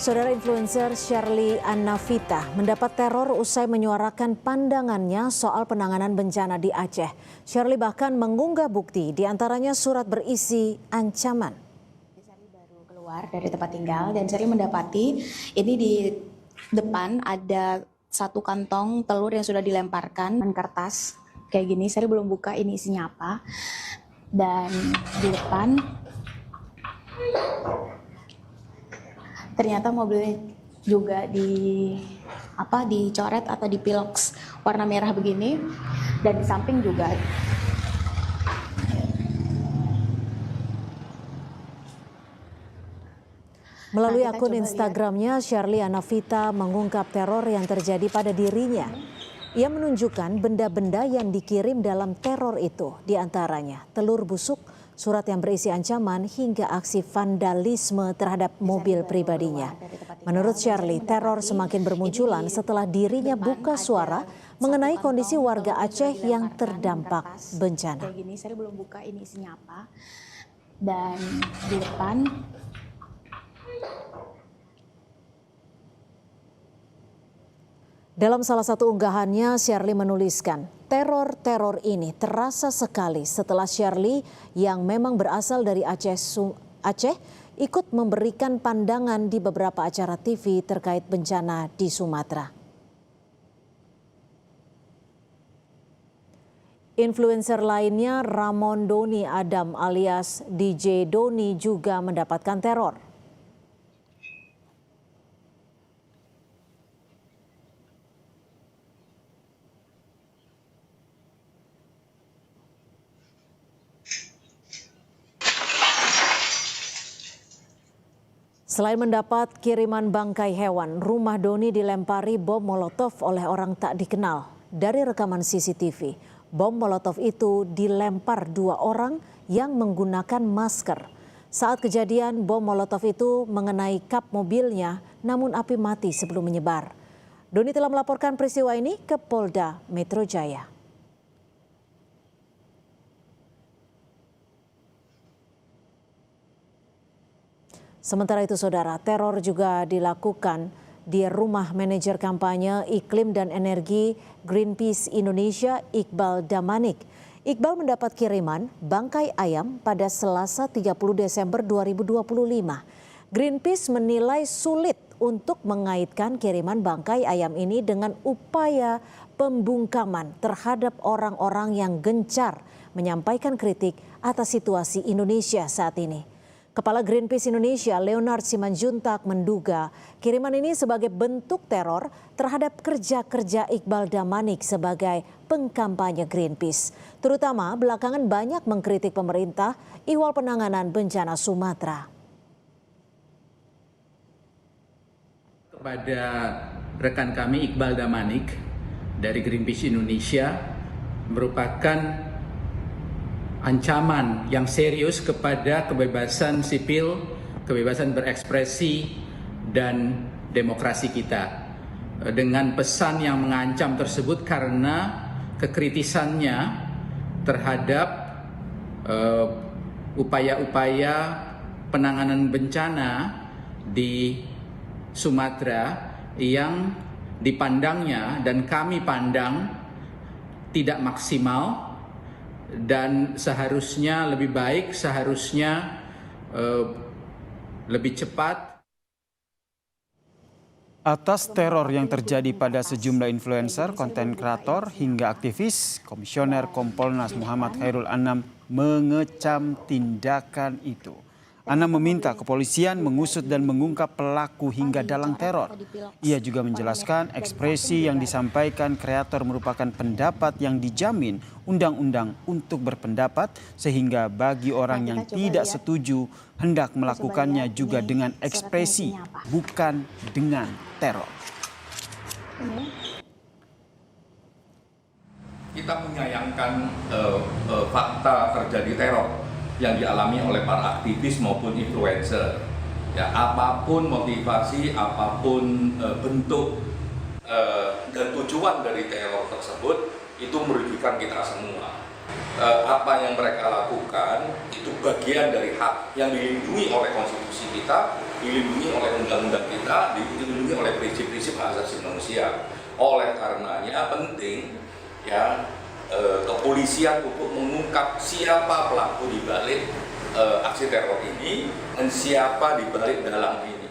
Saudara influencer Shirley Annavita mendapat teror usai menyuarakan pandangannya soal penanganan bencana di Aceh. Shirley bahkan mengunggah bukti, diantaranya surat berisi ancaman. Shirley baru keluar dari tempat tinggal dan Shirley mendapati ini di depan ada satu kantong telur yang sudah dilemparkan dan kertas kayak gini. Shirley belum buka ini isinya apa. Dan di depan ternyata mobilnya juga dicoret atau dipiloks warna merah begini, dan di samping juga melalui akun Instagramnya, Shirley Annavita mengungkap teror yang terjadi pada dirinya. Ia menunjukkan benda-benda yang dikirim dalam teror itu, diantaranya telur busuk, surat yang berisi ancaman, hingga aksi vandalisme terhadap mobil pribadinya. Menurut Shirley, teror semakin bermunculan setelah dirinya buka suara mengenai kondisi warga Aceh yang terdampak bencana. Kayak gini, saya belum buka ini isinya apa. Dan di depan dalam salah satu unggahannya, Shirley menuliskan, teror ini terasa sekali setelah Shirley yang memang berasal dari Aceh ikut memberikan pandangan di beberapa acara TV terkait bencana di Sumatera. Influencer lainnya, Ramon Doni Adam alias DJ Doni, juga mendapatkan teror. Selain mendapat kiriman bangkai hewan, rumah Doni dilempari bom molotov oleh orang tak dikenal. Dari rekaman CCTV, bom molotov itu dilempar dua orang yang menggunakan masker. Saat kejadian, bom molotov itu mengenai kap mobilnya, namun api mati sebelum menyebar. Doni telah melaporkan peristiwa ini ke Polda Metro Jaya. Sementara itu, saudara, teror juga dilakukan di rumah manajer kampanye iklim dan energi Greenpeace Indonesia, Iqbal Damanik. Iqbal mendapat kiriman bangkai ayam pada Selasa 30 Desember 2025. Greenpeace menilai sulit untuk mengaitkan kiriman bangkai ayam ini dengan upaya pembungkaman terhadap orang-orang yang gencar menyampaikan kritik atas situasi Indonesia saat ini. Kepala Greenpeace Indonesia, Leonard Simanjuntak, menduga kiriman ini sebagai bentuk teror terhadap kerja-kerja Iqbal Damanik sebagai pengkampanye Greenpeace. Terutama belakangan banyak mengkritik pemerintah ihwal penanganan bencana Sumatera. Kepada rekan kami Iqbal Damanik dari Greenpeace Indonesia, merupakan ancaman yang serius kepada kebebasan sipil, kebebasan berekspresi, dan demokrasi kita. Dengan pesan yang mengancam tersebut karena kekritisannya terhadap upaya-upaya penanganan bencana di Sumatera yang dipandangnya dan kami pandang tidak maksimal, dan seharusnya lebih baik, seharusnya lebih cepat. Atas teror yang terjadi pada sejumlah influencer, konten kreator, hingga aktivis, Komisioner Kompolnas Muhammad Khairul Anam mengecam tindakan itu. Anam meminta kepolisian mengusut dan mengungkap pelaku hingga dalang teror. Ia juga menjelaskan ekspresi yang disampaikan kreator merupakan pendapat yang dijamin undang-undang untuk berpendapat, sehingga bagi orang yang tidak setuju hendak melakukannya juga dengan ekspresi, bukan dengan teror. Kita menyayangkan fakta terjadi teror yang dialami oleh para aktivis maupun influencer. Ya, apapun motivasi, apapun bentuk dan tujuan dari teror tersebut, itu merugikan kita semua. Apa yang mereka lakukan itu bagian dari hak yang dilindungi oleh konstitusi kita, dilindungi oleh undang-undang kita, dilindungi oleh prinsip-prinsip hak asasi manusia. Oleh karenanya penting ya kepolisian untuk mengungkap siapa pelaku di balik aksi teror ini dan siapa di balik dalang ini.